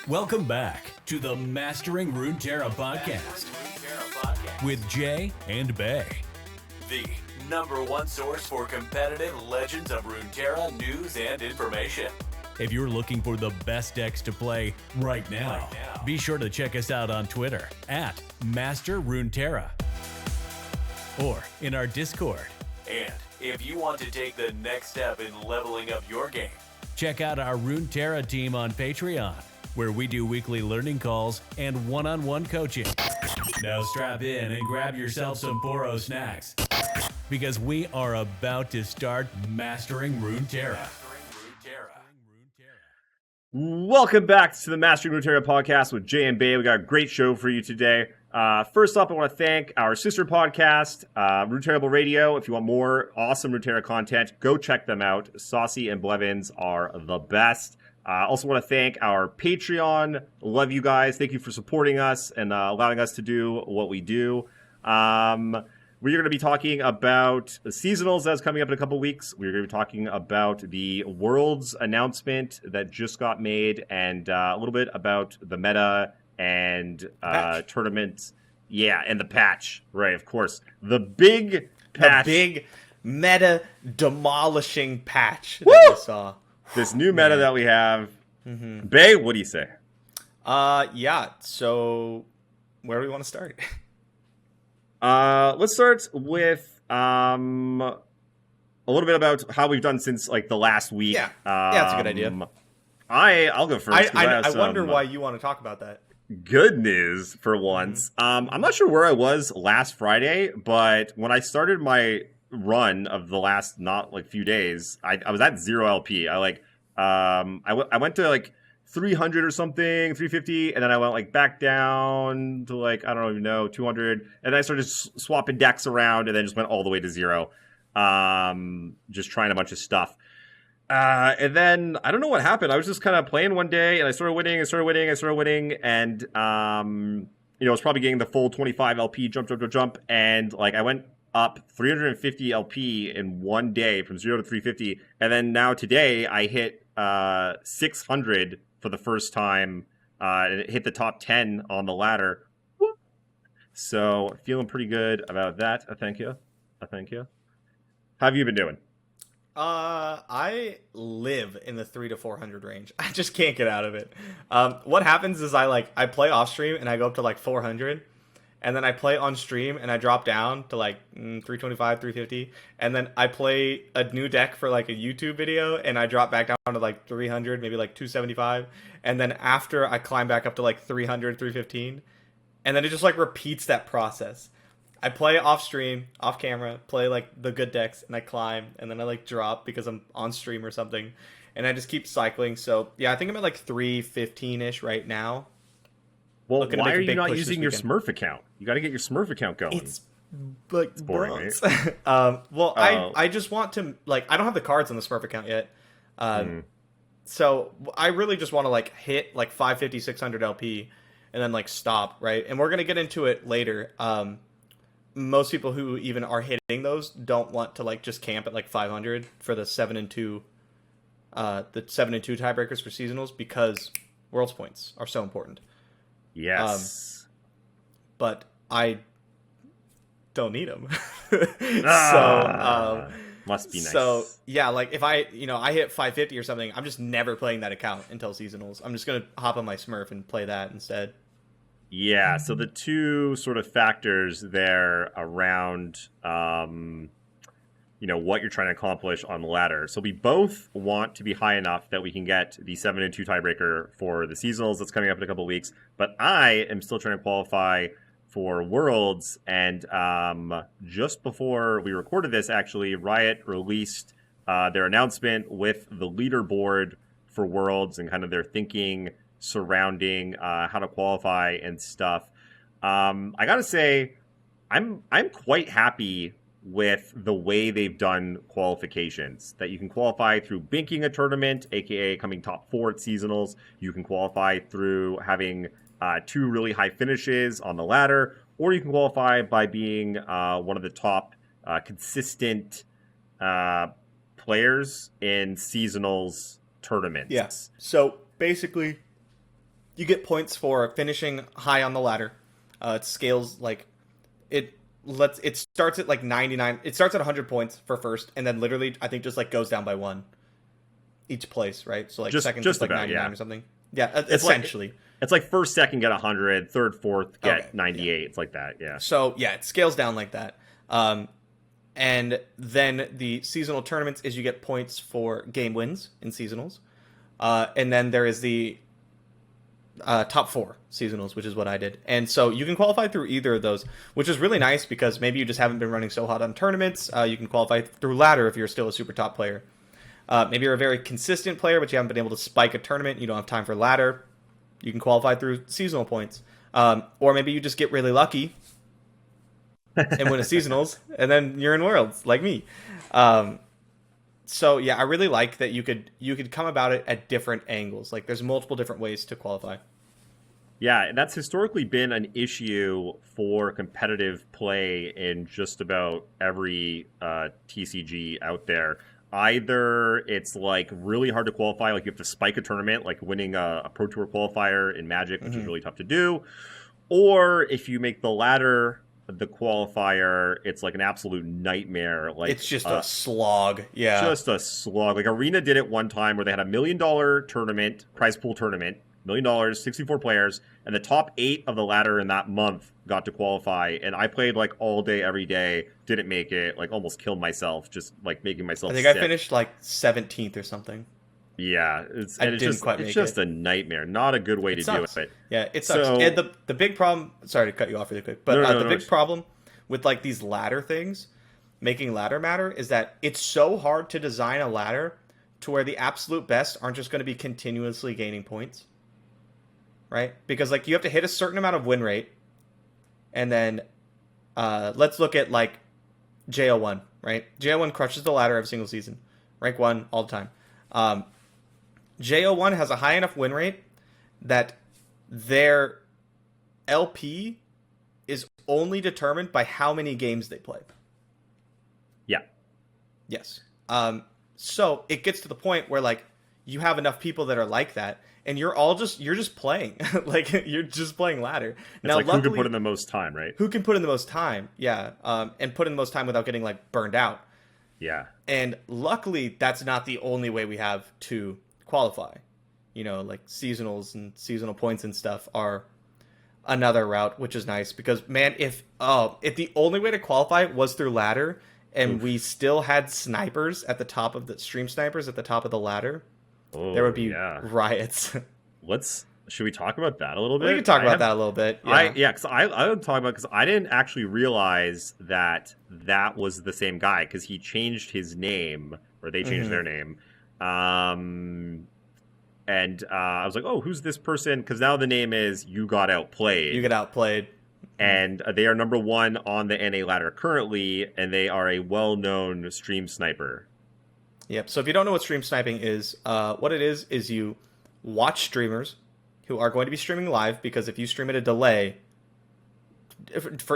Welcome back to the Mastering Runeterra podcast with Jay and Bay, the #1 source for competitive Legends of Runeterra news and information. If you're looking for the best decks to play right now, be sure to check us out on Twitter at Master Runeterra or in our Discord. And if you want to take the next step in leveling up your game, check out our Runeterra team on Patreon, where we do weekly learning calls and one-on-one coaching. Now strap in and grab yourself some Poro snacks, because we are about to start Mastering Runeterra. Welcome back to the Mastering Runeterra podcast with Jay and Bay. We got a great show for you today. First up, I want to thank our sister podcast, Runeterra Radio. If you want more awesome Runeterra content, go check them out. Saucy and Blevins are the best. Also want to thank our Patreon. Love you guys. Thank you for supporting us and allowing us to do what we do. We're going to be talking about the seasonals that's coming up in a couple weeks. We're going to be talking about the Worlds announcement that just got made and a little bit about the meta and tournaments. Yeah, and the patch. Right, of course. The big patch. The big meta demolishing patch that we saw. This new meta that we have. Mm-hmm. Bay, what do you say? Yeah, so where do we want to start? Let's start with a little bit about how we've done since like the last week. Yeah, that's a good idea. I'll go first. I wonder why you want to talk about that. Good news for once. Mm-hmm. I'm not sure where I was last Friday, but when I started my run of the last few days, I was at 0 LP. I went to like 300 or something, 350, and then I went back down to I don't even know, 200, and I started swapping decks around, and then just went all the way to 0, just trying a bunch of stuff. And then I don't know what happened. I was just kind of playing one day, and I started winning, and I was probably getting the full 25 LP jump, and I went up 350 LP in one day from 0 to 350, and then now today I hit 600 for the first time, and it hit the top 10 on the ladder. So feeling pretty good about that. Thank you. How have you been doing? I live in the 300 to 400 range. I just can't get out of it. What happens is I play off stream and I go up to 400. And then I play on stream and I drop down to 325, 350. And then I play a new deck for a YouTube video and I drop back down to 300, maybe 275. And then after I climb back up to 300, 315. And then it just repeats that process. I play off stream, off camera, play the good decks and I climb. And then I drop because I'm on stream or something. And I just keep cycling. So yeah, I think I'm at 315-ish right now. Well, why are you not using your Smurf account? You got to get your Smurf account going. It's boring. I just want to I don't have the cards on the Smurf account yet, so I really just want to hit 550, 600 LP, and then stop, right? And we're gonna get into it later. Most people who even are hitting those don't want to just camp at 500 for the 7 and 2, the 7 and 2 tiebreakers for seasonals because Worlds points are so important. Yes. But I don't need them. Must be nice. So, yeah, if I hit 550 or something, I'm just never playing that account until seasonals. I'm just going to hop on my Smurf and play that instead. Yeah, so the two sort of factors there around what you're trying to accomplish on the ladder. So we both want to be high enough that we can get the 7 and 2 tiebreaker for the seasonals that's coming up in a couple of weeks. But I am still trying to qualify for Worlds. And just before we recorded this, actually, Riot released their announcement with the leaderboard for Worlds and kind of their thinking surrounding how to qualify and stuff. I gotta say, I'm quite happy with the way they've done qualifications. That you can qualify through binking a tournament, aka coming top 4 at seasonals. You can qualify through having 2 really high finishes on the ladder, or you can qualify by being one of the top consistent players in seasonals tournaments. Yes. So basically, You get points for finishing high on the ladder. It scales like it starts at like 99. It starts at 100 points for first, and then literally I think just like goes down by one each place, right? So like second just like about, 99 or something. Yeah, it's essentially. It's like first, second get 100, third, fourth get 98. Yeah. It's like that, yeah. So yeah, it scales down like that. And then the seasonal tournaments is you get points for game wins in seasonals. And then there is the top 4 seasonals, which is what I did. And so you can qualify through either of those, which is really nice because maybe you just haven't been running so hot on tournaments. You can qualify through ladder if you're still a super top player. Maybe you're a very consistent player, but you haven't been able to spike a tournament. You don't have time for ladder. You can qualify through seasonal points. Or maybe you just get really lucky and win a seasonals, and then you're in worlds like me. So yeah, I really like that you could come about it at different angles. Like there's multiple different ways to qualify. Yeah, that's historically been an issue for competitive play in just about every TCG out there. Either it's like really hard to qualify, like you have to spike a tournament, like winning a Pro Tour qualifier in Magic, which is really tough to do. Or if you make the ladder the qualifier, it's like an absolute nightmare. Like it's just a slog. Yeah. Just a slog. Like Arena did it one time where they had $1 million tournament, prize pool tournament, $1 million, 64 players, and the top 8 of the ladder in that month got to qualify. And I played like all day, every day, didn't make it, like almost killed myself, just like making myself I think sick. I finished like 17th or something. Yeah, it's just a nightmare. Not a good way to do it. Yeah, it sucks. So, and the big problem. Sorry to cut you off really quick, but the big problem with like these ladder things, making ladder matter, is that it's so hard to design a ladder to where the absolute best aren't just going to be continuously gaining points, right? Because like you have to hit a certain amount of win rate, and then let's look at like JL1, right? JL1 crushes the ladder every single season, rank 1 all the time. JO1 has a high enough win rate that their LP is only determined by how many games they play. Yeah. Yes. So it gets to the point where like you have enough people that are like that, and you're just playing. Like you're just playing ladder. It's now, like luckily, who can put in the most time, right? Who can put in the most time? Yeah. And put in the most time without getting like burned out. Yeah. And luckily, that's not the only way we have to qualify. You know, like seasonals and seasonal points and stuff are another route, which is nice because man, if the only way to qualify was through ladder and we still had snipers at the top of the stream snipers at the top of the ladder, there would be riots. Should we talk about that a little bit? We can talk about that a little bit. Yeah, because I would talk about because I didn't actually realize that was the same guy because he changed his name or they changed their name, and I was like, oh, who's this person? Because now the name is You Got Outplayed. You Get Outplayed, and they are number 1 on the NA ladder currently, and they are a well-known stream sniper. Yep. So if you don't know what stream sniping is, what it is you watch streamers who are going to be streaming live, because if you stream at a delay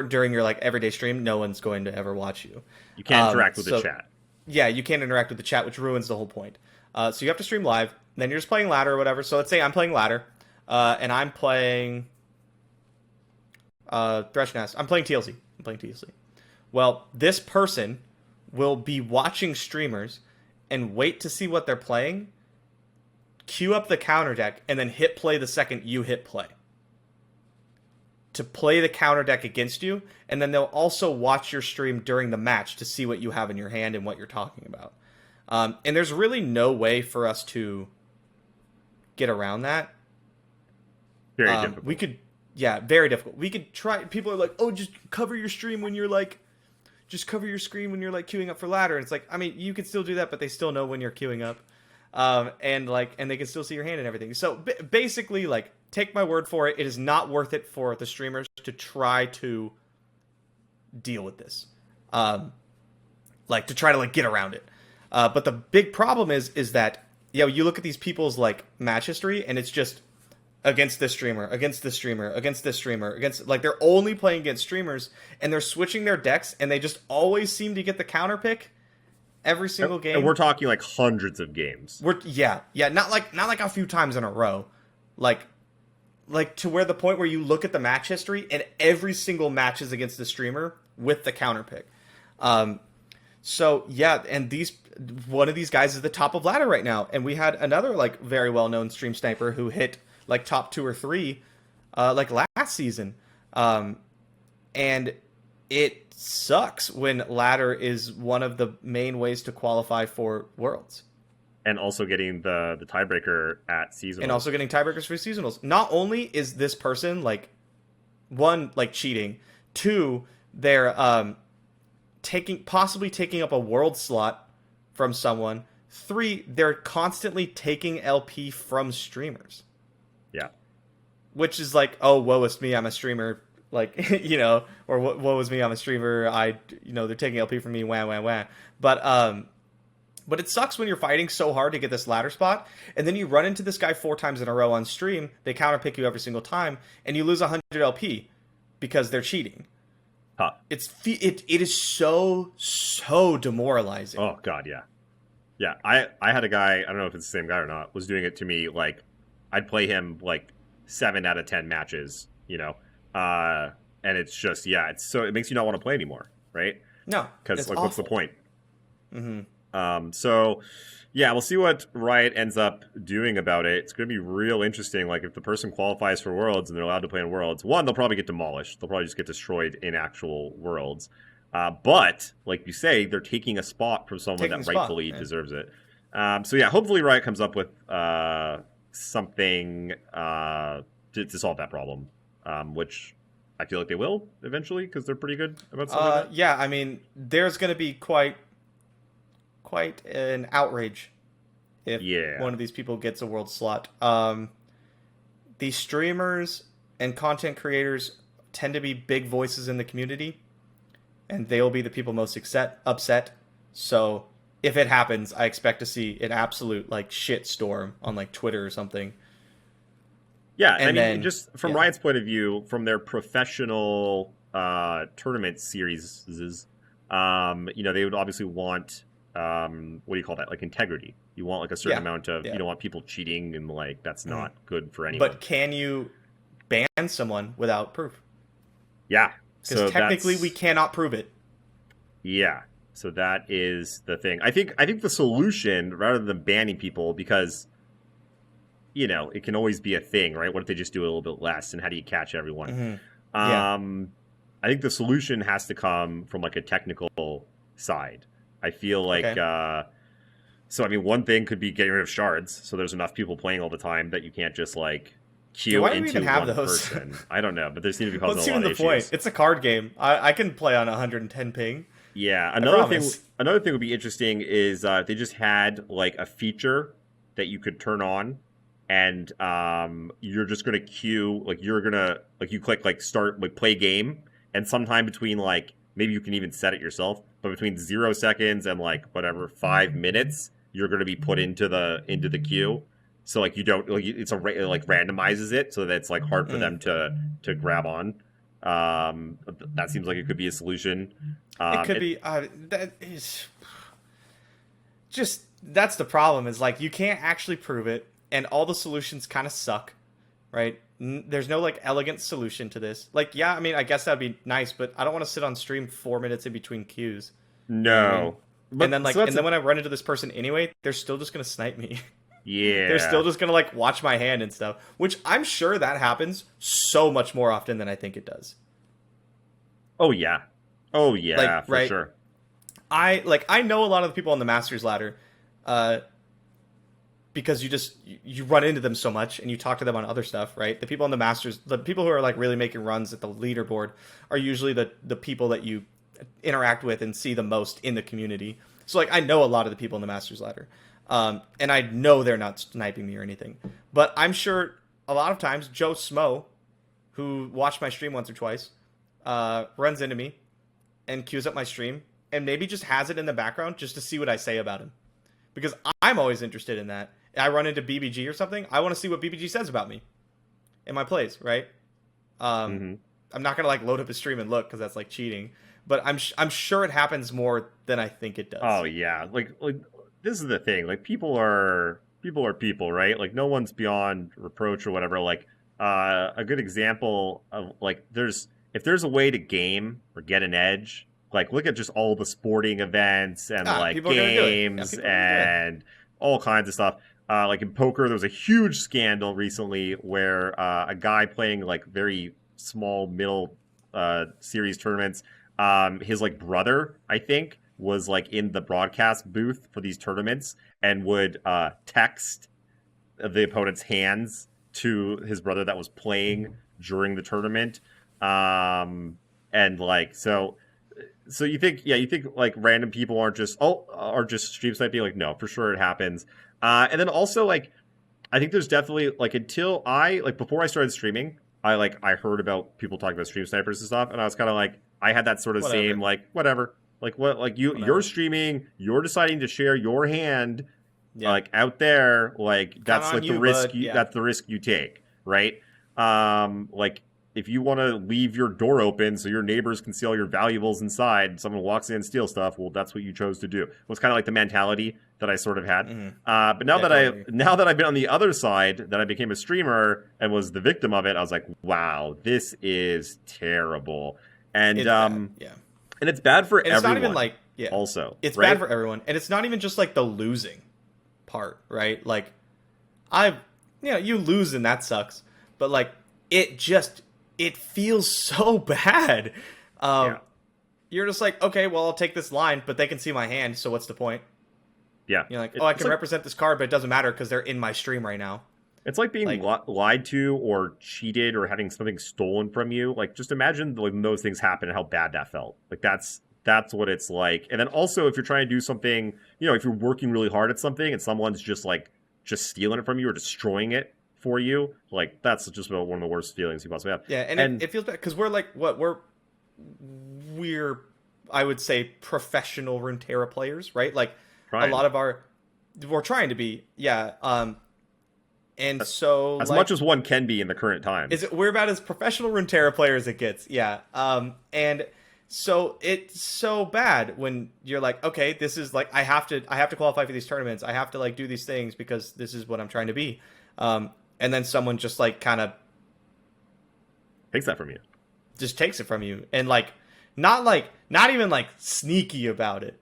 during your like everyday stream, no one's going to ever watch you. You can't interact with the chat. Yeah, you can't interact with the chat, which ruins the whole point. So you have to stream live, then you're just playing ladder or whatever. So let's say I'm playing ladder, and I'm playing Thresh Nest. I'm playing TLC. Well, this person will be watching streamers and wait to see what they're playing, queue up the counter deck, and then hit play the second you hit play to play the counter deck against you, and then they'll also watch your stream during the match to see what you have in your hand and what you're talking about. And there's really no way for us to get around that. Very difficult. Very difficult. We could try. People are like, oh, just cover your stream when you're like, queuing up for ladder. And it's like, I mean, you can still do that, but they still know when you're queuing up. And they can still see your hand and everything. So basically, like, take my word for it. It is not worth it for the streamers to try to deal with this. To try to like get around it. But the big problem is that, you look at these people's like match history and it's just against this streamer, against this streamer, against this streamer, against, like, they're only playing against streamers and they're switching their decks and they just always seem to get the counter pick. Every single game. And we're talking like hundreds of games. Not like a few times in a row. Like like to where the point where you look at the match history and every single match is against the streamer with the counter pick. So yeah, and one of these guys is the top of ladder right now, and we had another like very well known stream sniper who hit like top 2 or 3 like last season, and it sucks when ladder is one of the main ways to qualify for Worlds. And also getting the tiebreaker at seasonals. And also getting tiebreakers for seasonals. Not only is this person like, one, like cheating, 2, they're possibly taking up a world slot from someone, 3, they're constantly taking LP from streamers. Yeah. Which is like, oh, woe is me, I'm a streamer. Like, you know, or woe is me, I'm a streamer. They're taking LP from me, wah, wah, wah. But it sucks when you're fighting so hard to get this ladder spot, and then you run into this guy 4 times in a row on stream, they counterpick you every single time, and you lose 100 LP because they're cheating. Huh. It is so demoralizing. Oh, God, yeah. Yeah, I had a guy, I don't know if it's the same guy or not, was doing it to me, like, I'd play him, like, 7 out of 10 matches, you know? And it's just, yeah, it makes you not want to play anymore, right? No, because, like, awful. What's the point? Mm-hmm. So, yeah, we'll see what Riot ends up doing about it. It's going to be real interesting. Like, if the person qualifies for Worlds and they're allowed to play in Worlds, one, they'll probably get demolished. They'll probably just get destroyed in actual Worlds. But, like you say, they're taking a spot from someone that rightfully deserves it. So, yeah, hopefully Riot comes up with something to solve that problem, which I feel like they will eventually because they're pretty good about something like that. Yeah, I mean, there's going to be quite an outrage if one of these people gets a world slot. The streamers and content creators tend to be big voices in the community, and they will be the people most upset. So if it happens, I expect to see an absolute like shit storm on like Twitter or something. Yeah, and I mean, just from Riot's point of view, from their professional tournament series, they would obviously want what do you call that? Like integrity. You want like a certain amount of, you don't want people cheating, and like that's not good for anyone. But can you ban someone without proof? Yeah. Because technically we cannot prove it. Yeah. So that is the thing. I think the solution, rather than banning people, because it can always be a thing, right? What if they just do a little bit less, and how do you catch everyone? Mm-hmm. I think the solution has to come from like a technical side. I feel like, one thing could be getting rid of shards, so there's enough people playing all the time that you can't just like queue into one person. I don't know, but there seem to be causing a lot of issues. Point. It's a card game. I can play on 110 ping. Yeah, another thing would be interesting is if they just had like a feature that you could turn on, and you're just gonna queue, like you click like start like play game, and sometime between like maybe you can even set it yourself, but between 0 seconds and like whatever 5 minutes, you're going to be put into the queue. So like you don't like it's like randomizes it so that it's like hard for them to grab on. That seems like it could be a solution. It could be. That is just that's the problem. Is like you can't actually prove it, and all the solutions kind of suck, right? There's no like elegant solution to this. Like, yeah, I mean, I guess that'd be nice, but I don't want to sit on stream 4 minutes in between queues. No. And then then when I run into this person anyway, they're still just gonna snipe me. Yeah. They're still just gonna like watch my hand and stuff, which I'm sure that happens so much more often than I think it does. Oh yeah. Like, for sure. I know a lot of the people on the Masters ladder, because you run into them so much and you talk to them on other stuff, right? The people on the Masters, the people who are like really making runs at the leaderboard are usually the people that you interact with and see the most in the community. So like I know a lot of the people in the Masters ladder, and I know they're not sniping me or anything. But I'm sure a lot of times Joe Smo, who watched my stream once or twice, runs into me and queues up my stream and maybe just has it in the background just to see what I say about him, because I'm always interested in that. I run into BBG or something, I want to see what BBG says about me in my plays, right? I'm not gonna like load up his stream and look, because that's like cheating. But I'm sure it happens more than I think it does. Oh yeah, like this is the thing. Like people are people, right? Like no one's beyond reproach or whatever. Like a good example of like if there's a way to game or get an edge, like look at just all the sporting events and like people are gonna do it. Yeah, games people are gonna do it. and all kinds of stuff. Like in poker, there was a huge scandal recently where a guy playing like very small middle series tournaments, his like brother, I think, was like in the broadcast booth for these tournaments and would text the opponent's hands to his brother that was playing during the tournament. And like so you think like random people are just stream sniping? Like, no, for sure it happens. And then also like I think there's definitely like before I started streaming, I heard about people talking about stream snipers and stuff, and I was kind of like I had that sort of Whatever. same like whatever. Like what like you're Whatever. streaming, you're deciding to share your hand Yeah. like out there, like that's on like the you, risk bud. you Yeah. that's the risk you take, right? Like if you want to leave your door open so your neighbors can see all your valuables inside, someone walks in and steals stuff, well, that's what you chose to do. It was kind of like the mentality that I sort of had. Mhm. But now Yeah, now that I've been on the other side, that I became a streamer and was the victim of it, I was like, wow, this is terrible. And It's bad. Yeah. and it's bad for And it's everyone. not even like Also, it's right? bad for everyone, and it's not even just like the losing part, right? Like you lose and that sucks, but like it feels so bad. Yeah. You're just like, okay, well, I'll take this line, but they can see my hand, so what's the point? Yeah, You're like, I can represent this card, but it doesn't matter because they're in my stream right now. It's like being Like- lied to or cheated or having something stolen from you. Like, just imagine when those things happen and how bad that felt. Like, that's what it's like. And then also, if you're trying to do something, if you're working really hard at something and someone's just stealing it from you or destroying it for you, like, that's just about one of the worst feelings you possibly have. Yeah, and it feels bad because we're like, we're I would say professional Runeterra players, right? Like Trying. a lot of we're trying to be, yeah. And so as much as one can be in the current times. we're about as professional Runeterra player as it gets, yeah. And so it's so bad when you're like, okay, this is like I have to qualify for these tournaments. I have to like do these things because this is what I'm trying to be. And then someone just like kind of takes that from you. just takes it from you, and like not even like sneaky about it.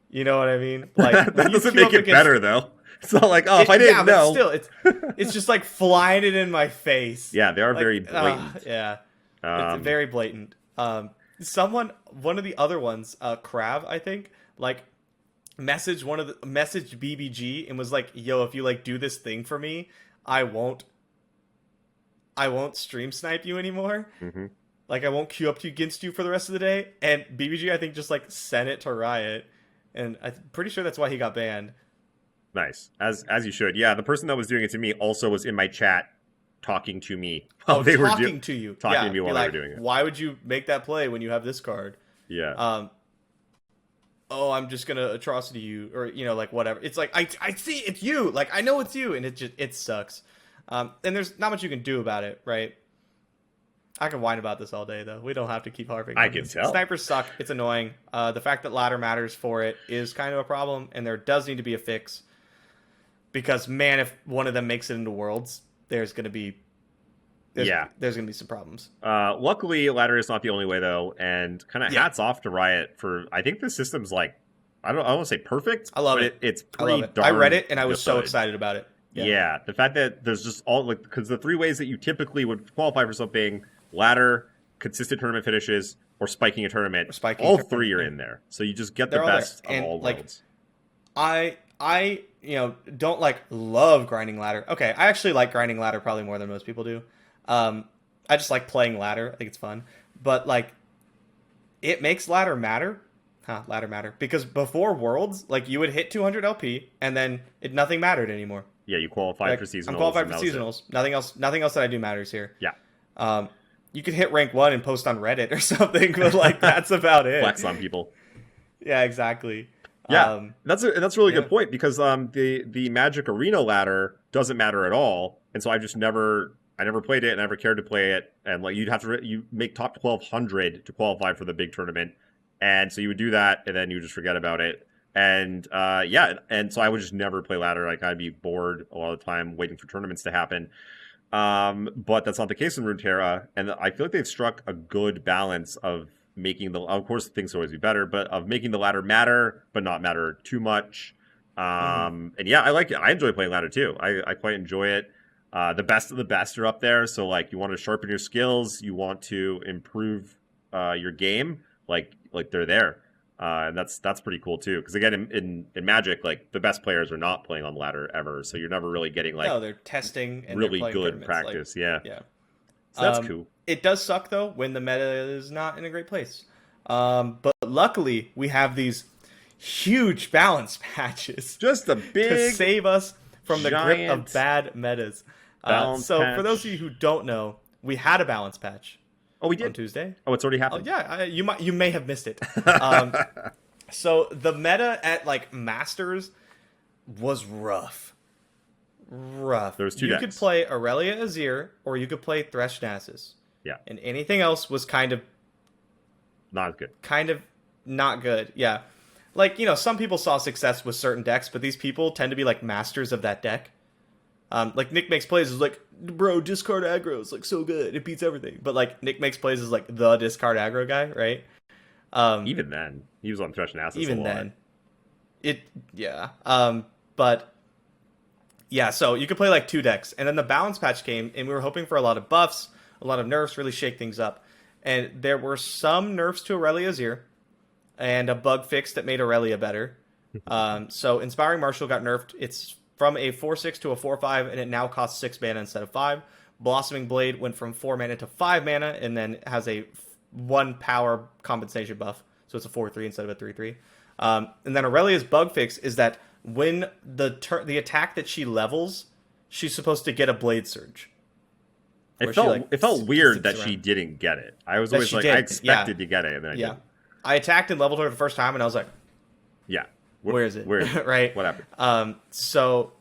You know what I mean? Like That doesn't make it better though. It's not like, if I didn't know. But still, it's just like flying it in my face. Yeah, they are Like, very blatant. Yeah, it's very blatant. One of the other ones, Crab, I think, like messaged BBG and was like, "Yo, if you like do this thing for me, I won't stream snipe you anymore. Mm-hmm. Like I won't queue up against you for the rest of the day." And BBG, I think, just like sent it to Riot, and I'm pretty sure that's why he got banned. Nice, as you should. Yeah, the person that was doing it to me also was in my chat, talking to me while they were talking to you, talking to me while they were doing it. Why would you make that play when you have this card? Yeah. I'm just gonna atrocity you, or like whatever. It's like I see it's you, like I know it's you, and it sucks. And there's not much you can do about it, right? I can whine about this all day, though. We don't have to keep harping. I can tell. Snipers suck. It's annoying. The fact that ladder matters for it is kind of a problem, and there does need to be a fix. Because man, if one of them makes it into Worlds, there's gonna be some problems. Luckily, ladder is not the only way though, and kind of hats off to Riot for. I think the system's like, I don't want to say perfect. I love but it. It's I pretty love it. darn. I read it and I was so good. excited about it. Yeah, the fact that there's just all like because the three ways that you typically would qualify for something: ladder, consistent tournament finishes, or spiking a tournament. All three are in there, so you just get the best of all worlds. I don't like love grinding ladder. Okay, I actually like grinding ladder probably more than most people do. I just like playing ladder. I think it's fun, but like it makes ladder matter. Ladder matter because before Worlds, like you would hit 200 LP and then nothing mattered anymore. Yeah, you qualified for seasonals. I'm qualified for seasonals. Nothing else that I do matters here. Yeah. You could hit rank 1 and post on Reddit or something, but like that's about it. Flex on people. Yeah, exactly. Yeah, that's a really good point because the Magic Arena ladder doesn't matter at all, and so I never played it and never cared to play it, and like you make top 1200 to qualify for the big tournament, and so you would do that and then you just forget about it, and and so I would just never play ladder. Like I'd be bored a lot of the time waiting for tournaments to happen. But that's not the case in Runeterra, and I feel like they've struck a good balance of making of course things always be better, but of making the ladder matter, but not matter too much. And yeah, I like it. I enjoy playing ladder too. I quite enjoy it. The best of the best are up there, so like you want to sharpen your skills, you want to improve your game, like they're there. And that's pretty cool too. Because again, in Magic, like the best players are not playing on ladder ever, so you're never really getting like they're testing and really they're good practice. Like, yeah. So that's cool. It does suck though when the meta is not in a great place. But luckily we have these huge balance patches, just a big to save us from the grip of bad metas. So for those of you who don't know, we had a balance patch. Oh, we did on Tuesday. Oh, it's already happened. Oh, yeah, you may have missed it. So the meta at like Masters was rough. There was two decks. You could play Aurelia Azir, or you could play Thresh Nasus. Yeah. And anything else was kind of not good. Kind of not good. Yeah. Like, some people saw success with certain decks, but these people tend to be like masters of that deck. Like Nick Makes Plays is like, bro, discard aggro is like so good, it beats everything. But like Nick Makes Plays is like the discard aggro guy, right? Even then, he was on Thresh Nasus. Even then, but yeah. So you could play like two decks, and then the balance patch came, and we were hoping for a lot of buffs, a lot of nerfs, really shake things up. And there were some nerfs to Aurelia Azir, and a bug fix that made Aurelia better. So Inspiring Martial got nerfed. It's from a 4/6 to a 4/5, and it now costs 6 mana instead of 5. Blossoming Blade went from 4 mana to 5 mana, and then has a 1 power compensation buff, so it's a 4/3 instead of a 3/3. And then Aurelia's bug fix is that when the attack that she levels, she's supposed to get a Blade Surge. It felt weird that she didn't get it. I was always like, I expected to get it, and then I didn't. I attacked and leveled her the first time, and I was like, yeah. Where is it? Where right? What happened? So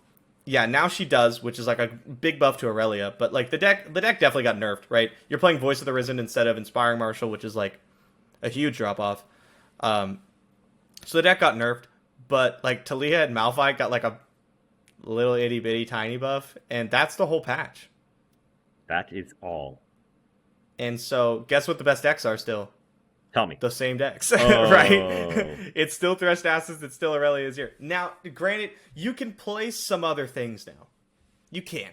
yeah, now she does, which is like a big buff to Aurelia. But like the deck definitely got nerfed, right? You're playing Voice of the Risen instead of Inspiring Martial, which is like a huge drop off. So the deck got nerfed, but like Talia and Malphite got like a little itty bitty tiny buff, and that's the whole patch. That is all. And so guess what the best decks are still? Tell me. The same decks, right? It's still Thresh Nasus, it's still Aurelia Azir. Now, granted, you can play some other things now. You can.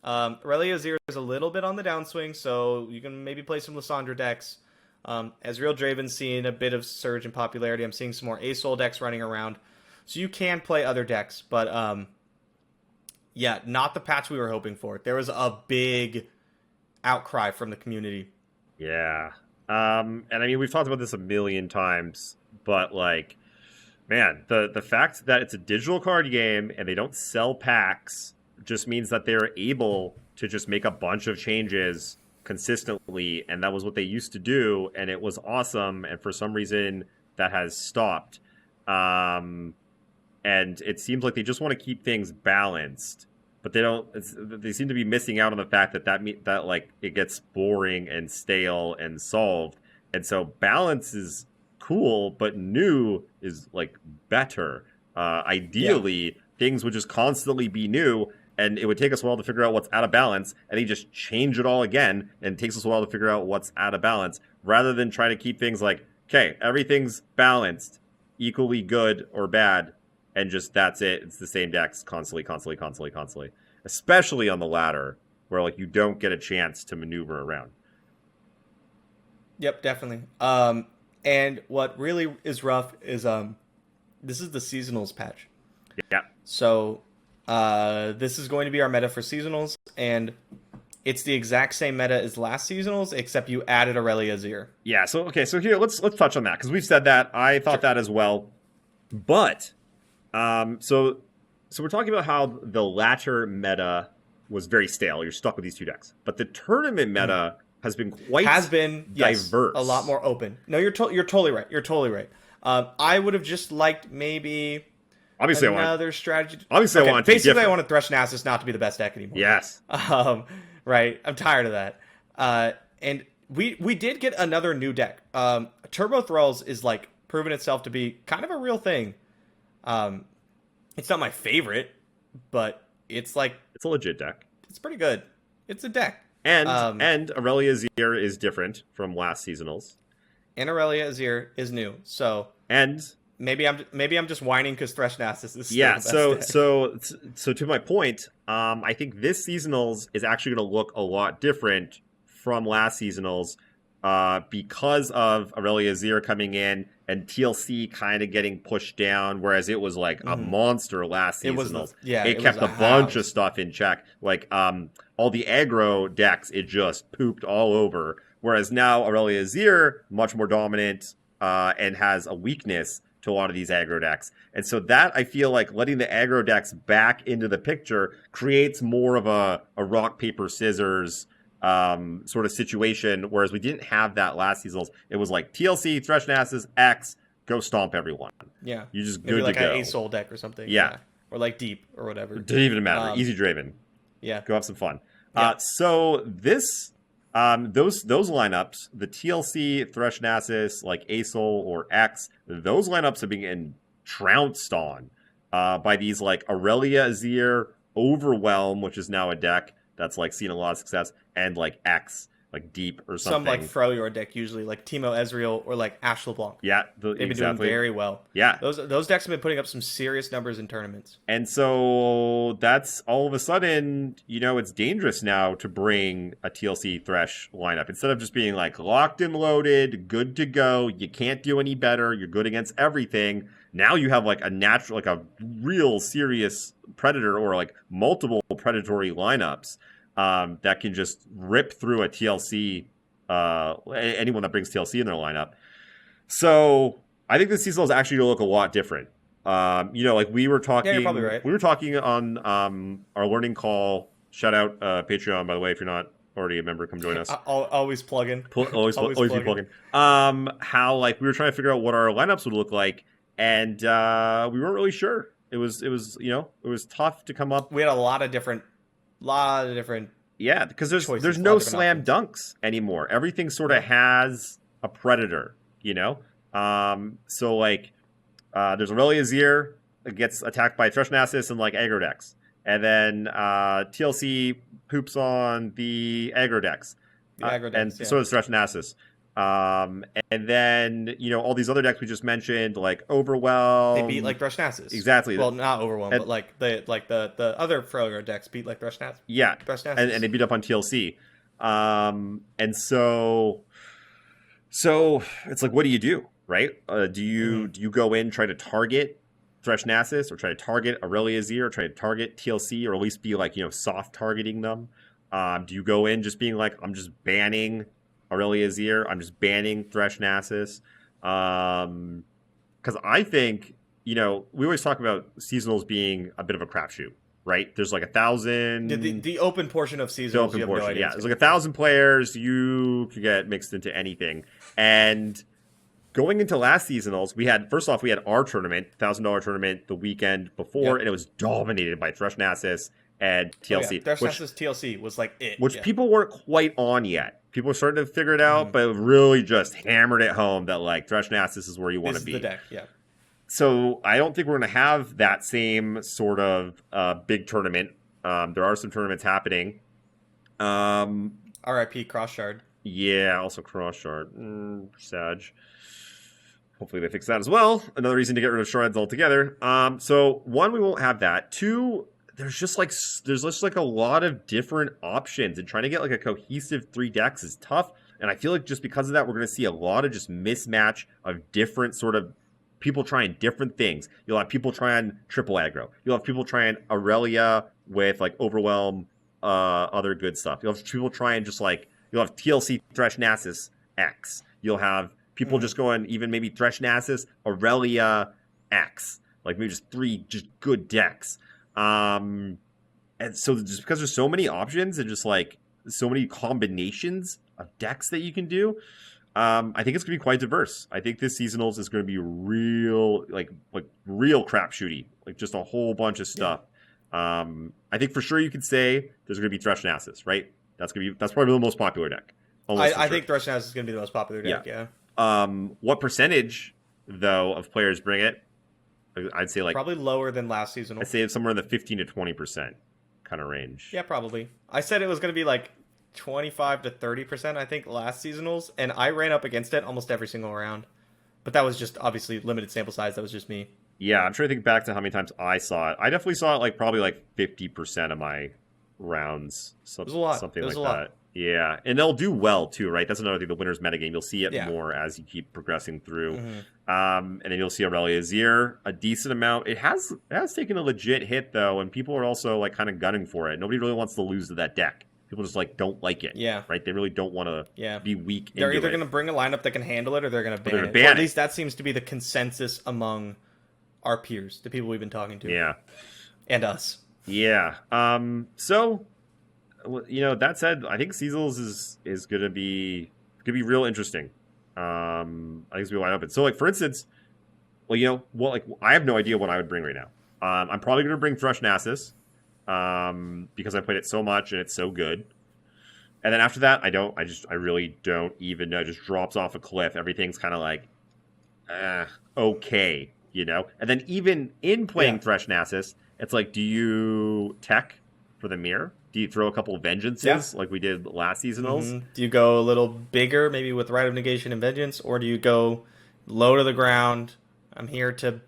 Aurelia Azir is a little bit on the downswing, so you can maybe play some Lissandra decks. Ezreal Draven's seeing a bit of surge in popularity. I'm seeing some more ASOL decks running around. So you can play other decks, but yeah, not the patch we were hoping for. There was a big outcry from the community. Yeah. And I mean, we've talked about this a million times, but like, man, the fact that it's a digital card game and they don't sell packs just means that they're able to just make a bunch of changes consistently, and that was what they used to do, and it was awesome, and for some reason that has stopped. And it seems like they just want to keep things balanced, but they don't. They seem to be missing out on the fact that like it gets boring and stale and solved. And so balance is cool, but new is like better. Ideally, things would just constantly be new, and it would take us a while to figure out what's out of balance, and they just change it all again, and it takes us a while to figure out what's out of balance, rather than try to keep things like, okay, everything's balanced, equally good or bad, and just that's it. It's the same decks constantly. Especially on the ladder, where like you don't get a chance to maneuver around. Yep, definitely. And what really is rough is this is the seasonals patch. Yeah. So this is going to be our meta for seasonals, and it's the exact same meta as last seasonals, except you added Aurelia Azir. Yeah. So here let's touch on that, because we've said that. I thought that as well, but so we're talking about how the latter meta was very stale. You're stuck with these two decks, but the tournament meta has been diverse, a lot more open. No, you're totally right. You're totally right. I would have just liked maybe another strategy. Obviously, I wanted Thresh Nasus not to be the best deck anymore. Yes. Right. I'm tired of that. And we did get another new deck. Turbo Thralls is like proven itself to be kind of a real thing. It's not my favorite, but it's a legit deck. It's pretty good. It's a deck. And Aurelia Azir is different from last seasonals. And Aurelia Azir is new. So And maybe I'm just whining because Threshnasis is still yeah, the best deck. so to my point, I think this seasonals is actually going to look a lot different from last seasonals, because of Aurelia Azir coming in and TLC kind of getting pushed down, whereas it was like a monster last seasonals. It kept a bunch of stuff in check, like all the aggro decks. It just pooped all over. Whereas now Aurelia Azir much more dominant, and has a weakness to a lot of these aggro decks. And so that, I feel like letting the aggro decks back into the picture creates more of a rock, paper, scissors sort of situation, whereas we didn't have that last seasonals. It was like TLC, Threshnasis, X, go stomp everyone. Yeah. You just maybe good like to go. an A-Soul deck or something. Yeah. Or like Deep or whatever. It didn't even matter. Easy Draven. Yeah. Go have some fun. Yeah. So this... those lineups, the TLC, Threshnasis, like A-Soul or X, those lineups are being trounced on by these like Aurelia Azir, Overwhelm, which is now a deck that's like seeing a lot of success, and like X, like Deep or something. Some like Freljord deck usually, like Teemo Ezreal or like Ashe LeBlanc. Yeah, they've been doing very well. Yeah, those decks have been putting up some serious numbers in tournaments. And so that's all of a sudden, it's dangerous now to bring a TLC Thresh lineup instead of just being like locked and loaded, good to go. You can't do any better. You're good against everything. Now you have like a natural, like a real serious predator or like multiple predatory lineups that can just rip through a TLC, anyone that brings TLC in their lineup. So I think this season is actually going to look a lot different. Like we were talking, yeah, you're probably right. We were talking on our learning call. Shout out Patreon, by the way, if you're not already a member, come join us. Always plugging. Always be plugging. How like we were trying to figure out what our lineups would look like, and we weren't really sure. It was tough to come up. We had a lot of different. Yeah, because there's no slam dunks anymore. Everything sort of has a predator, So like, there's Aurelia Azir that gets attacked by Threshnasis and like aggro decks, and then TLC poops on the aggro decks, and so does Threshnasis. And then all these other decks we just mentioned, like Overwhelm, they beat like Threshnasis. Exactly. Well, not Overwhelm, but like the other Freljord decks beat like Threshnasis. Yeah, and they beat up on TLC. And so it's like, what do? Right? Do you go in, try to target Threshnasis, or try to target Aurelia Azir, or try to target TLC, or at least be like soft targeting them? Do you go in just being like, I'm just banning Aurelia Azir, I'm just banning Threshnasis? Because I think we always talk about seasonals being a bit of a crapshoot, right? There's like 1,000. The open portion of seasonals. You have no idea. Yeah, there's like 1,000 players. You could get mixed into anything. And going into last seasonals, we had our tournament, $1,000 tournament, the weekend before, and it was dominated by Threshnasis and TLC. Threshnasis TLC was like it. Which people weren't quite on yet. People were starting to figure it out, but it really just hammered it home that like Threshnasis is where you want to be. This is the deck, yeah. So I don't think we're going to have that same sort of big tournament. There are some tournaments happening. RIP Crossshard. Yeah, also Crossshard. Sag. Hopefully they fix that as well. Another reason to get rid of shards altogether. So one, we won't have that. Two, there's just like a lot of different options, and trying to get like a cohesive 3 decks is tough. And I feel like just because of that, we're going to see a lot of just mismatch of different sort of people trying different things. You'll have people trying triple aggro. You'll have people trying Aurelia with like Overwhelm, other good stuff. You'll have people trying just like, you'll have TLC Threshnasis X. You'll have people just going even maybe Threshnasis, Aurelia X. Like maybe just 3 just good decks. And so just because there's so many options and just like so many combinations of decks that you can do, I think it's going to be quite diverse. I think this seasonals is going to be real, like real crapshooty, like just a whole bunch of stuff. I think for sure you could say there's going to be Threshnasis, right? That's probably the most popular deck. I think Threshnasis is going to be the most popular deck. Yeah. What percentage though of players bring it? I'd say like probably lower than last season. I'd say it's somewhere in the 15 to 20%. kind of range. Yeah, probably. I said it was going to be like 25 to 30%, I think, last seasonals, and I ran up against it almost every single round. But that was just obviously limited sample size. That was just me. Yeah, I'm trying to think back to how many times I saw it. I definitely saw it like probably like 50% of my rounds. It was a lot. Something It was like a lot. that. Yeah, and they'll do well too, right? That's another thing. The winner's metagame, you'll see it Yeah. more as you keep progressing through. Mm-hmm. And then you'll see Aurelia Azir a decent amount. It has taken a legit hit though, and people are also like kind of gunning for it. Nobody really wants to lose to that deck. People just like don't like it. Yeah. Right? They really don't want to be weak. They're either going to bring a lineup that can handle it, or they're going to ban they're it. gonna ban Or at it. least that seems to be the consensus among our peers, the people we've been talking to. Yeah. And us. Yeah. So, you know, that said, I think Seasons is gonna be real interesting. I think it's gonna be wide open. So, like for instance, well, you know, well, like I have no idea what I would bring right now. I'm probably gonna bring Thrush Nasus, because I played it so much and it's so good. And then after that, I really don't even know. It just drops off a cliff. Everything's kind of like, okay, you know. And then even in playing Thresh Nasus, it's like, do you tech for the mirror? Do you throw a couple of vengeances like we did last seasonals? Mm-hmm. Do you go a little bigger, maybe with Rite of Negation and Vengeance, or do you go low to the ground? I'm here to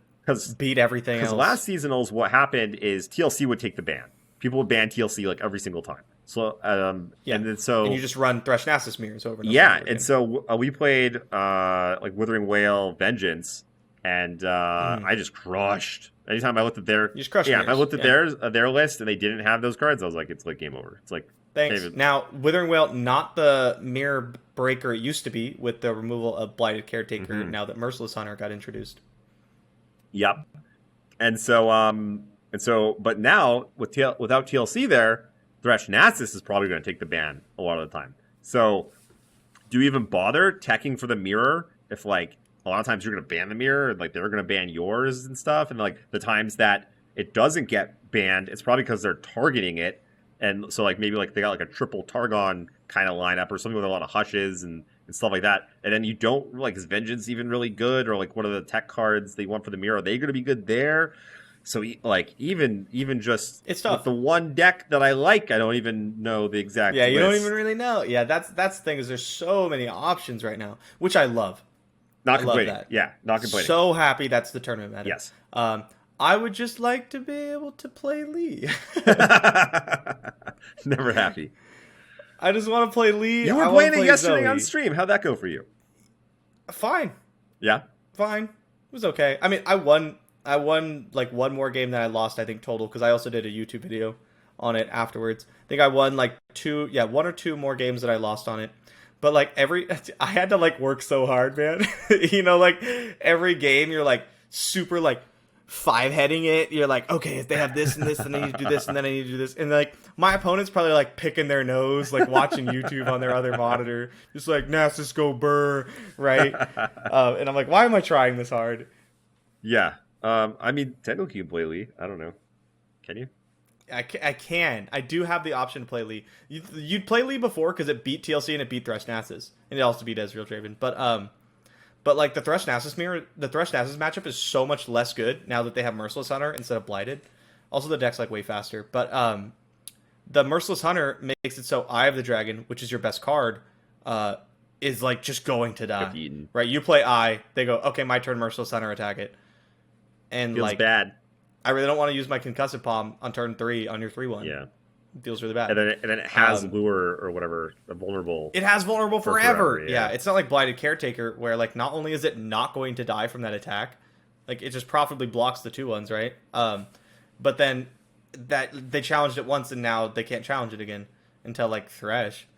beat everything else. Because last seasonals, what happened is TLC would take the ban. People would ban TLC like every single time. So and then and you just run Thresh Nasus mirrors over. And yeah, over and so we played like Withering Whale Vengeance, and I just crushed. Anytime I looked at their if I looked at their list and they didn't have those cards, I was like, it's like game over. It's like thanks. Now Withering Whale, not the mirror breaker it used to be with the removal of Blighted Caretaker. Now that Merciless Hunter got introduced. Yep. And so, but now without TLC there, Thresh Nasus is probably going to take the ban a lot of the time. So, do you even bother teching for the mirror if like a lot of times you're going to ban the mirror, like they're going to ban yours and stuff, and like the times that it doesn't get banned, it's probably because they're targeting it, and so like maybe like they got like a triple Targon kind of lineup or something with a lot of hushes and stuff like that, and then you don't like, is Vengeance even really good, or like what are the tech cards they want for the mirror? Are they going to be good there? So like even just it's tough. With the one deck that I like, I don't even know the exact. Yeah, you list. don't even really know. Yeah, that's the thing, is there's so many options right now, which I love. Not complaining. Love that. Yeah, not complaining. So happy that's the tournament meta. Yes. I would just like to be able to play Lee. Never happy. I just want to play Lee. You were playing it yesterday on stream. How'd that go for you? Fine. Yeah. Fine. It was okay. I mean, I won like one more game than I lost, I think, total, because I also did a YouTube video on it afterwards. I think I won like one or two more games that I lost on it. But like I had to like work so hard, man. You know, like every game you're like super like 5-heading it. You're like, okay, if they have this and this, then I need to do this, and then I need to do this. And like my opponent's probably like picking their nose, like watching YouTube on their other monitor, just like Nasus go burr, right? And I'm like, why am I trying this hard? Yeah. I mean, technically you can play Lee. I don't know. Can you? I can. I do have the option to play Lee. You'd play Lee before because it beat TLC and it beat Thresh Nasus. And it also beat Ezreal Draven. But like the Thresh Nasus mirror, the Thresh Nasus matchup is so much less good now that they have Merciless Hunter instead of Blighted. Also, the deck's like way faster. But the Merciless Hunter makes it so Eye of the Dragon, which is your best card, is like just going to die. Right? You play Eye, they go, okay, my turn, Merciless Hunter, attack it. And feels like bad. I really don't want to use my Concussive Palm on turn 3 on your 3/1. Yeah. It feels really bad. And then it has Lure or whatever, a vulnerable. It has vulnerable forever. Yeah. It's not like Blighted Caretaker, where like not only is it not going to die from that attack, like it just profitably blocks the 2/1s, right? But then that they challenged it once and now they can't challenge it again until like Thresh,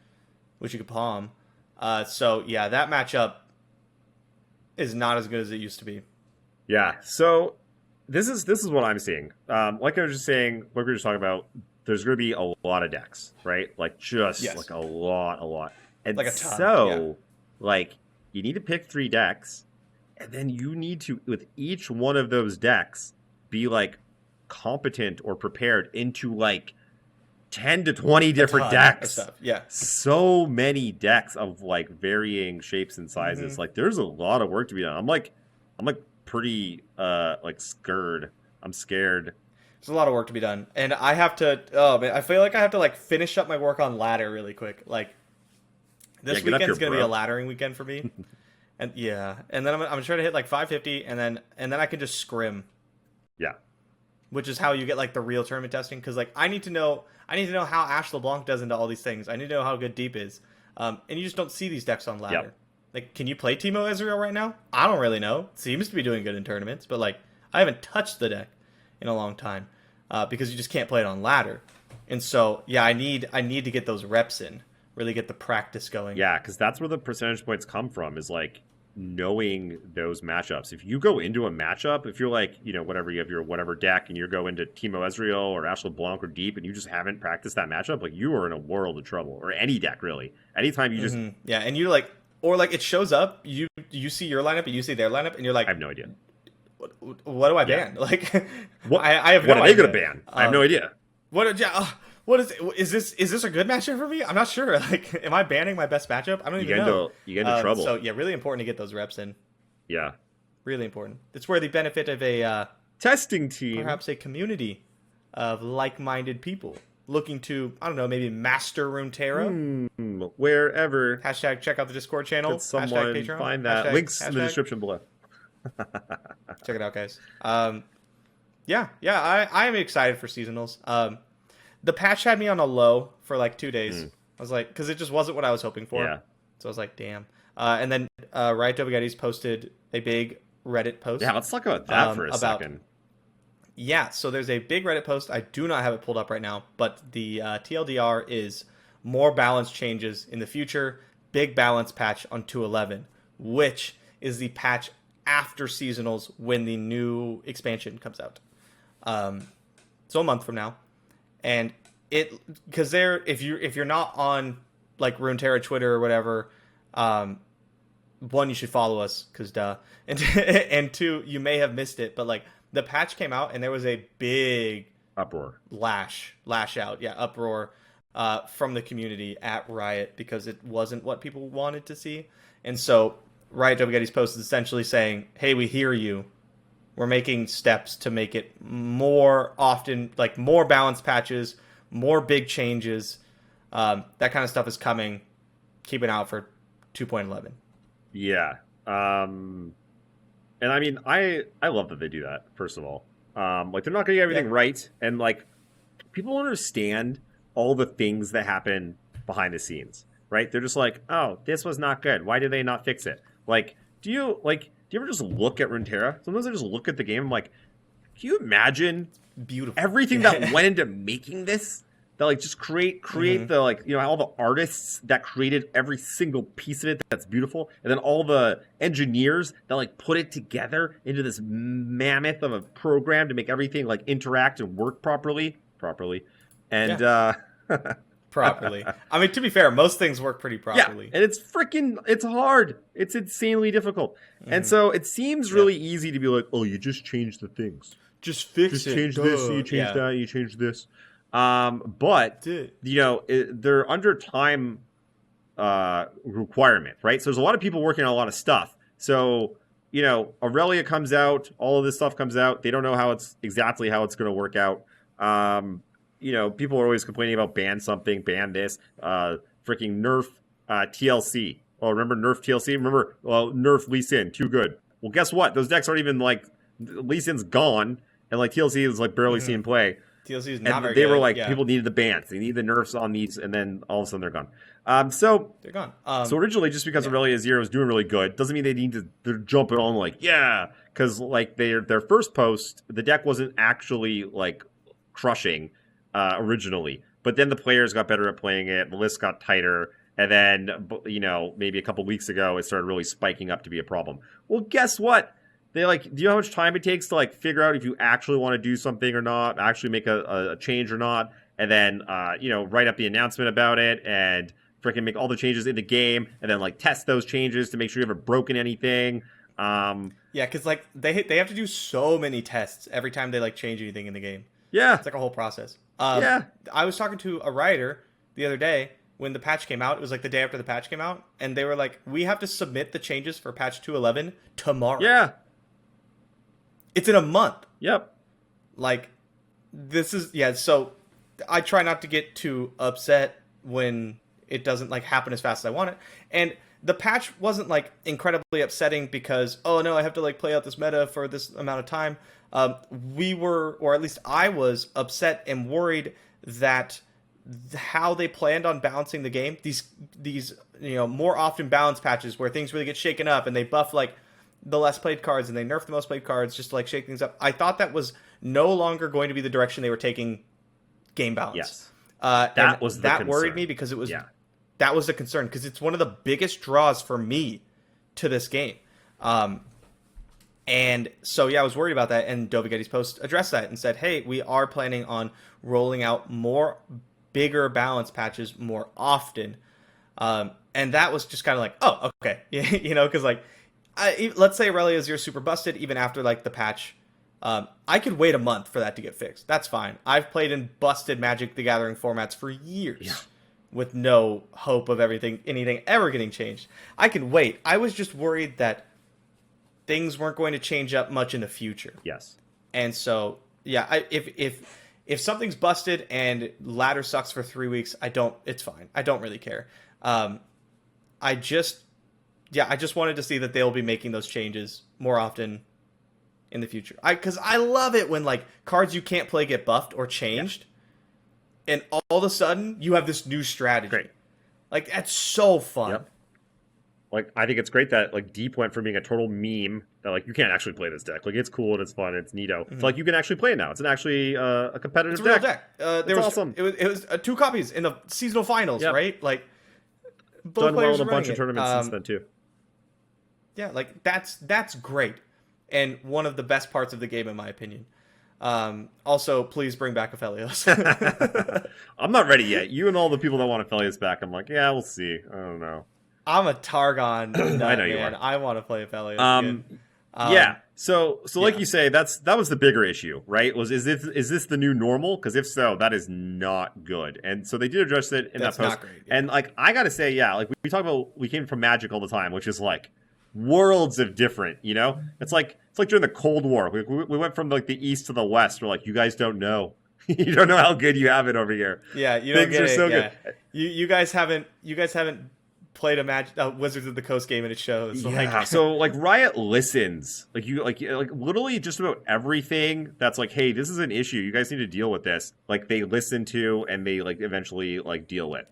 which you could palm. So yeah, that matchup is not as good as it used to be. Yeah. So this is what I'm seeing. Like I was just saying, like we were just talking about, there's going to be a lot of decks, right? Like just like a lot. And like a ton. So like you need to pick 3 decks, and then you need to, with each one of those decks, be like competent or prepared into like 10 to 20 different decks. Yeah. So many decks of like varying shapes and sizes. Mm-hmm. Like there's a lot of work to be done. I'm like pretty like scared. I'm scared There's a lot of work to be done, and I have to. Oh man, I feel like I have to like finish up my work on ladder really quick. Like this weekend's gonna be a laddering weekend for me, and and then I'm gonna try to hit like 550, and then I can just scrim. Yeah, which is how you get like the real tournament testing. Because like I need to know how Ash LeBlanc does into all these things. I need to know how good Deep is, and you just don't see these decks on ladder. Yep. Like, can you play Teemo Ezreal right now? I don't really know. It seems to be doing good in tournaments, but like I haven't touched the deck in a long time. Because you just can't play it on ladder. And so, yeah, I need to get those reps in, really get the practice going. Yeah, because that's where the percentage points come from, is like knowing those matchups. If you go into a matchup, if you're like, whatever, you have your whatever deck and you go into Teemo Ezreal or Ash LeBlanc or Deep and you just haven't practiced that matchup, like you are in a world of trouble. Or any deck, really. Anytime you just... Yeah, and you like... Or like it shows up, you see your lineup and you see their lineup and you're like... I have no idea. What do I ban? Like, what, I have what no are idea. they going to ban? I have no idea. What is this a good matchup for me? I'm not sure. Like, am I banning my best matchup? I don't even know. You get into trouble. So yeah, really important to get those reps in. Yeah, really important. It's where the benefit of a testing team, perhaps a community of like-minded people looking to, I don't know, maybe master Runeterra. Wherever. Hashtag check out the Discord channel. Could someone Patreon. Find that. Links in the description below. Check it out, guys. I am excited for seasonals. The patch had me on a low for like 2 days. I was like, because it just wasn't what I was hoping for. Yeah. So I was like, damn. And then Riot Dobagetti's posted a big Reddit post. Yeah, let's talk about that for a second. Yeah, so there's a big Reddit post. I do not have it pulled up right now, but the TLDR is more balance changes in the future. Big balance patch on 2.11, which is the patch after seasonals when the new expansion comes out. So a month from now. And because if you're not on like Runeterra Twitter or whatever, one, you should follow us because duh, and two, you may have missed it, but like the patch came out and there was a big uproar, lash out, uproar from the community at Riot because it wasn't what people wanted to see, and so Riot Dobagetti's post is essentially saying, "Hey, we hear you. We're making steps to make it more often, like more balanced patches, more big changes. That kind of stuff is coming. Keep an eye out for 2.11." Yeah. And I mean, I love that they do that, first of all. Like, they're not going to get everything right. And, like, people don't understand all the things that happen behind the scenes, right? They're just like, oh, this was not good. Why did they not fix it? Like, do you ever just look at Runeterra? Sometimes I just look at the game. I'm like, can you imagine beautiful everything that went into making this? That like just create the like, you know, all the artists that created every single piece of it that's beautiful, and then all the engineers that like put it together into this mammoth of a program to make everything like interact and work properly. And properly. I mean, to be fair, most things work pretty properly. Yeah, and it's hard. It's insanely difficult. And so it seems really easy to be like, oh, you just change the things. Just fix it. Change this, you change that, you change this. But, you know, they're under time requirement, right? So there's a lot of people working on a lot of stuff. So, you know, Aurelia comes out, all of this stuff comes out. They don't know exactly how it's going to work out. You know, people are always complaining about ban something, ban this, freaking nerf TLC. Oh, remember nerf TLC? Remember, nerf Lee Sin, too good. Well, guess what? Those decks aren't even like, Lee Sin's gone, and like TLC is like barely seen play. TLC is not very good. They were like, yeah. People needed the bans. They need the nerfs on these, and then all of a sudden they're gone. So they're gone. So originally, just because Aurelia Zero is doing really good, doesn't mean they need to. They're jumping on like, yeah, because like their first post, the deck wasn't actually like crushing originally, but then the players got better at playing it. The list got tighter, and then you know maybe a couple weeks ago it started really spiking up to be a problem. Well, guess what? They like, do you know how much time it takes to like figure out if you actually want to do something or not, actually make a change or not, and then you know write up the announcement about it and freaking make all the changes in the game, and then like test those changes to make sure you haven't broken anything. Yeah, because like they have to do so many tests every time they like change anything in the game. Yeah, it's like a whole process. Yeah, I was talking to a writer the other day when the patch came out. It was like the day after the patch came out, and they were like, "We have to submit the changes for patch 2.11 tomorrow." Yeah. It's in a month. Yep. Like, So I try not to get too upset when it doesn't like happen as fast as I want it. And the patch wasn't like incredibly upsetting because, oh no, I have to like play out this meta for this amount of time. We were, or at least I was, upset and worried that how they planned on balancing the game, these more often balanced patches where things really get shaken up and they buff like the less played cards and they nerf the most played cards just to like shake things up. I thought that was no longer going to be the direction they were taking game balance. Yes. That worried me because that was a concern because it's one of the biggest draws for me to this game. And so, I was worried about that, and Dovighetti's post addressed that and said, hey, we are planning on rolling out more bigger balance patches more often. And that was just kind of like, oh, okay. Because like, let's say Aurelia's Zero super busted even after like the patch. I could wait a month for that to get fixed. That's fine. I've played in busted Magic the Gathering formats for years with no hope of anything ever getting changed. I can wait. I was just worried that things weren't going to change up much in the future. Yes. And so, if something's busted and ladder sucks for 3 weeks, it's fine. I don't really care. I just wanted to see that they'll be making those changes more often in the future. Because I love it when like cards you can't play get buffed or changed, and all of a sudden you have this new strategy. Great. Like that's so fun. Yep. Like I think it's great that like Deep went from being a total meme that like you can't actually play this deck. Like it's cool and it's fun, and it's neato. It's like you can actually play it now. It's actually a competitive it's a deck. Real deck. Awesome. It was 2 copies in the seasonal finals, right? Like both done well players in a bunch running of tournaments since then too. Yeah, like that's great, and one of the best parts of the game in my opinion. Also, please bring back Aphelios. I'm not ready yet. You and all the people that want Aphelios back, I'm like, yeah, we'll see. I don't know. I'm a Targon nut, I know you man. are. I want to play Aphelios. Yeah. So like you say, that was the bigger issue, right? Is this the new normal? Because if so, that is not good. And so they did address it in that post. Not great, And like I gotta say, like we talk about, we came from Magic all the time, which is like worlds of different. It's like during the Cold War. We went from like the east to the west. We're like, you guys don't know. You don't know how good you have it over here. Yeah, you Things don't get are it. so Yeah. good. You guys haven't played a Wizards of the Coast game, and it shows. Yeah. So like Riot listens, like literally just about everything that's like, hey, this is an issue. You guys need to deal with this. Like they listen to and they like eventually like deal with.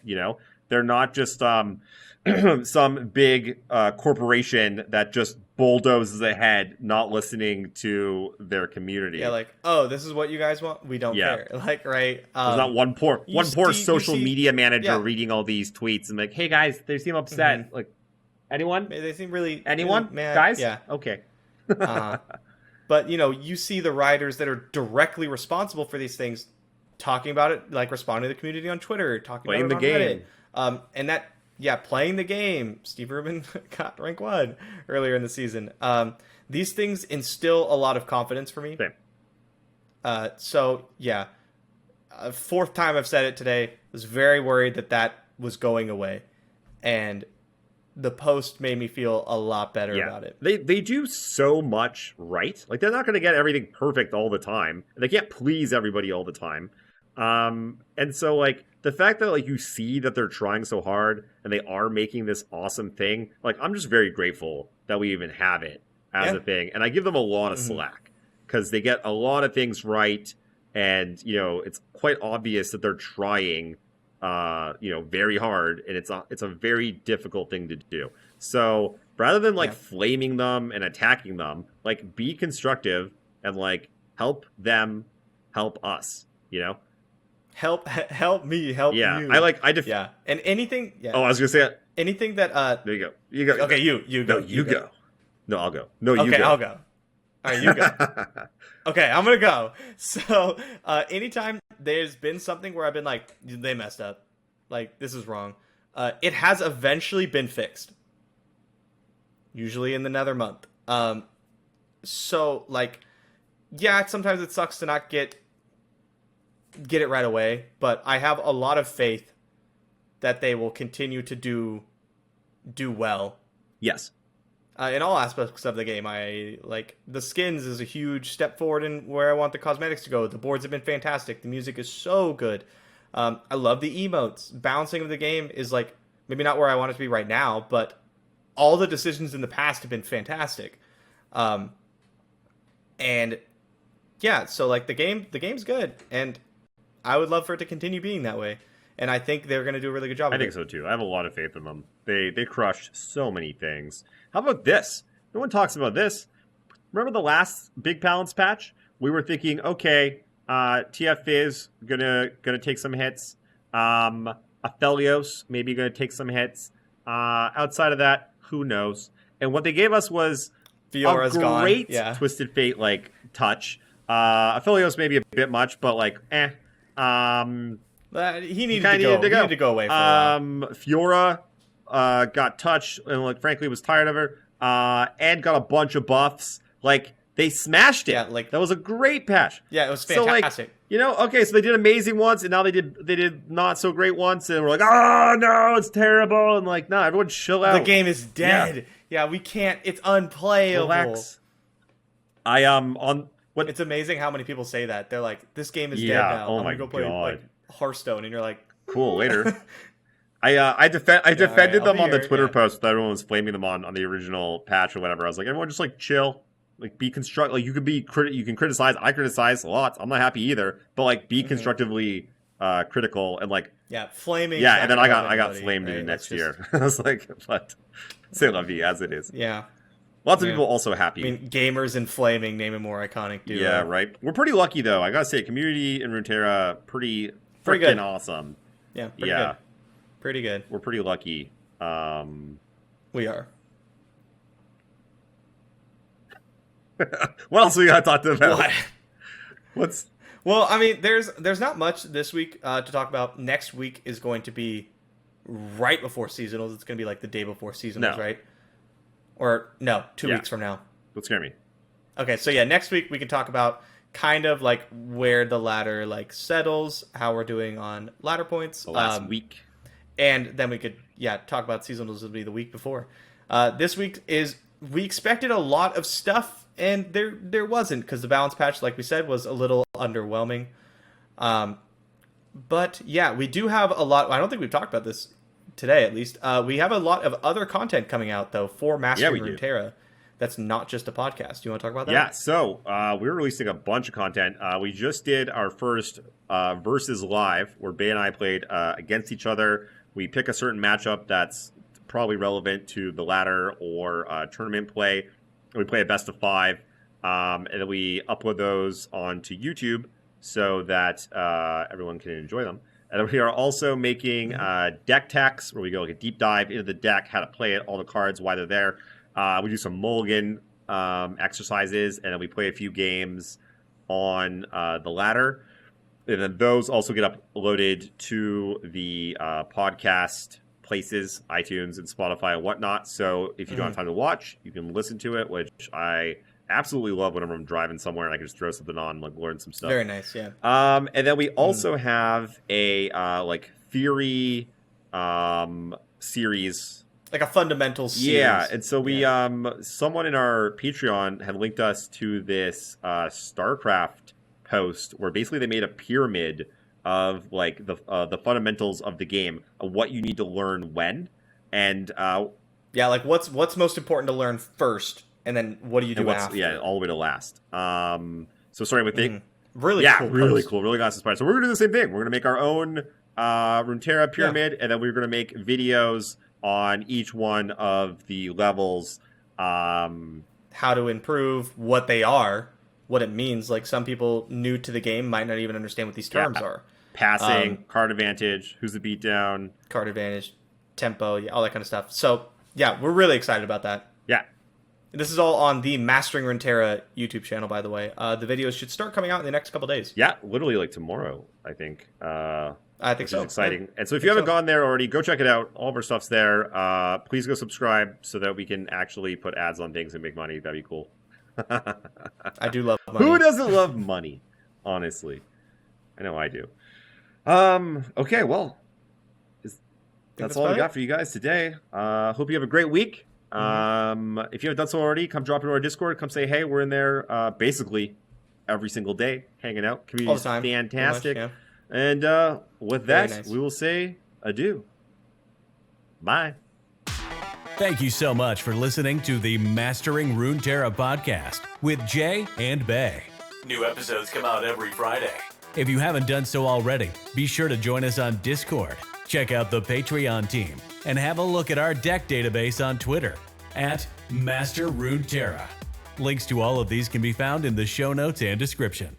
They're not just some big corporation that just bulldozes ahead, not listening to their community. Yeah, like, oh, this is what you guys want. We don't care. Like, right? There's not one poor social media manager reading all these tweets and like, hey guys, they seem upset. Mm-hmm. Like, anyone? They seem really anyone really mad. Guys? Yeah. Okay. But you see the writers that are directly responsible for these things talking about it, like responding to the community on Twitter, talking playing about the it on game. Reddit. And that. Yeah, playing the game. Steve Rubin got rank 1 earlier in the season. These things instill a lot of confidence for me. Same. So, yeah. 4th time I've said it today. Was very worried that was going away. And the post made me feel a lot better about it. They do so much right. Like, they're not going to get everything perfect all the time. They can't please everybody all the time. And so, like, the fact that, like, you see that they're trying so hard and they are making this awesome thing, like, I'm just very grateful that we even have it as a thing. And I give them a lot of slack because they get a lot of things right. And, it's quite obvious that they're trying, very hard. And it's a very difficult thing to do. So rather than, like, flaming them and attacking them, like, be constructive and, like, help them help us, Help me, help you. And anything. Yeah. Oh, I was gonna say anything that. There you go. You go. Okay, you go. No, you go. No, I'll go. No, you go. Okay, I'll go. All right, you go. Okay, I'm gonna go. So, anytime there's been something where I've been like, they messed up, like this is wrong, it has eventually been fixed. Usually in the nether month. So like, sometimes it sucks to not get it right away, but I have a lot of faith that they will continue to do well. Yes. in all aspects of the game. I like the skins is a huge step forward in where I want the cosmetics to go. The boards have been fantastic. The music is so good. I love the emotes. Balancing of the game is like maybe not where I want it to be right now, but all the decisions in the past have been fantastic. And yeah, so like the game's good, and I would love for it to continue being that way. And I think they're going to do a really good job. I think so too. I have a lot of faith in them. They crushed so many things. How about this? No one talks about this. Remember the last big balance patch? We were thinking, okay, TF is gonna take some hits. Aphelios maybe gonna take some hits. Outside of that, who knows? And what they gave us was Fiora's a great gone. Twisted Fate like touch. Aphelios maybe a bit much, but like He needed to go away for a while. Fiora got touched and like frankly was tired of her. And got a bunch of buffs. Like they smashed it. Yeah, like that was a great patch. Yeah, it was fantastic. So like, okay, so they did amazing once, and now they did not so great once, and we're like, oh no, it's terrible, and like, nah, everyone chill out. The game is dead. Yeah, we can't. It's unplayable. Relax. On what? It's amazing how many people say that. They're like, this game is dead now. Oh I'm my gonna go play like Hearthstone, and you're like, cool. Later. I defended them on the Twitter post that everyone was flaming them on the original patch or whatever. I was like, everyone just like chill, like be constructive. Like you can criticize. I criticize a lot. I'm not happy either, but like be constructively critical and like flaming. Yeah, and then I got flamed next year. I was like, but c'est la vie as it is. Yeah. Lots of people also happy. I mean, gamers and flaming, name a more iconic duo. Yeah, right. We're pretty lucky though. I gotta say, community in Runeterra pretty freaking awesome. Yeah. Good. Pretty good. We're pretty lucky. We are. What else we got to talk about? Well, I mean, there's not much this week to talk about. Next week is going to be right before seasonals. It's going to be like the day before seasonals, right? Or no, 2 weeks from now. Don't scare me. Okay, so yeah, next week we can talk about kind of like where the ladder like settles, how we're doing on ladder points. The last week. And then we could, talk about seasonals will be the week before. This week we expected a lot of stuff, and there wasn't, because the balance patch, like we said, was a little underwhelming. But yeah, we do have a lot. I don't think we've talked about this today, at least. We have a lot of other content coming out though for Mastering Runeterra. That's not just a podcast. Do you want to talk about that? Yeah, so we're releasing a bunch of content. We just did our first Versus Live, where Bay and I played against each other. We pick a certain matchup that's probably relevant to the ladder or tournament play. We play a best of 5, and then we upload those onto YouTube so that everyone can enjoy them. And we are also making deck techs, where we go like a deep dive into the deck, how to play it, all the cards, why they're there. We do some mulligan exercises, and then we play a few games on the ladder. And then those also get uploaded to the podcast places, iTunes and Spotify and whatnot. So if you don't have time to watch, you can listen to it, which I absolutely love whenever I'm driving somewhere and I can just throw something on and like learn some stuff. Very nice, yeah. And then we also have a like theory series. Like a fundamental series. Yeah, and so we someone in our Patreon had linked us to this StarCraft post where basically they made a pyramid of like the fundamentals of the game, of what you need to learn when, and like what's most important to learn first, and then what do you do after? Yeah, all the way to last. So starting with really cool, really got us inspired. So we're gonna do the same thing. We're gonna make our own Runeterra pyramid, and then we're gonna make videos on each one of the levels. How to improve, what they are, what it means. Like some people new to the game might not even understand what these terms are. Passing, card advantage, who's the beatdown, card advantage, tempo, all that kind of stuff. So yeah, we're really excited about that. Yeah. This is all on the Mastering Runeterra YouTube channel, by the way. The videos should start coming out in the next couple days. Yeah, literally like tomorrow, I think. I think so. It's exciting. Yeah. And so if you haven't gone there already, go check it out. All of our stuff's there. Please go subscribe so that we can actually put ads on things and make money. That'd be cool. I do love money. Who doesn't love money? Honestly. I know I do. Okay, well. That's all I got for you guys today. Hope you have a great week. If you haven't done so already, come drop into our Discord. Come say hey. We're in there basically every single day, hanging out. Community is fantastic. Much, yeah. And with that, nice. we will say adieu. Bye. Thank you so much for listening to the Mastering Runeterra podcast with Jay and Bay. New episodes come out every Friday. If you haven't done so already, be sure to join us on Discord, check out the Patreon team, and have a look at our deck database on Twitter at Master Runeterra. Links to all of these can be found in the show notes and description.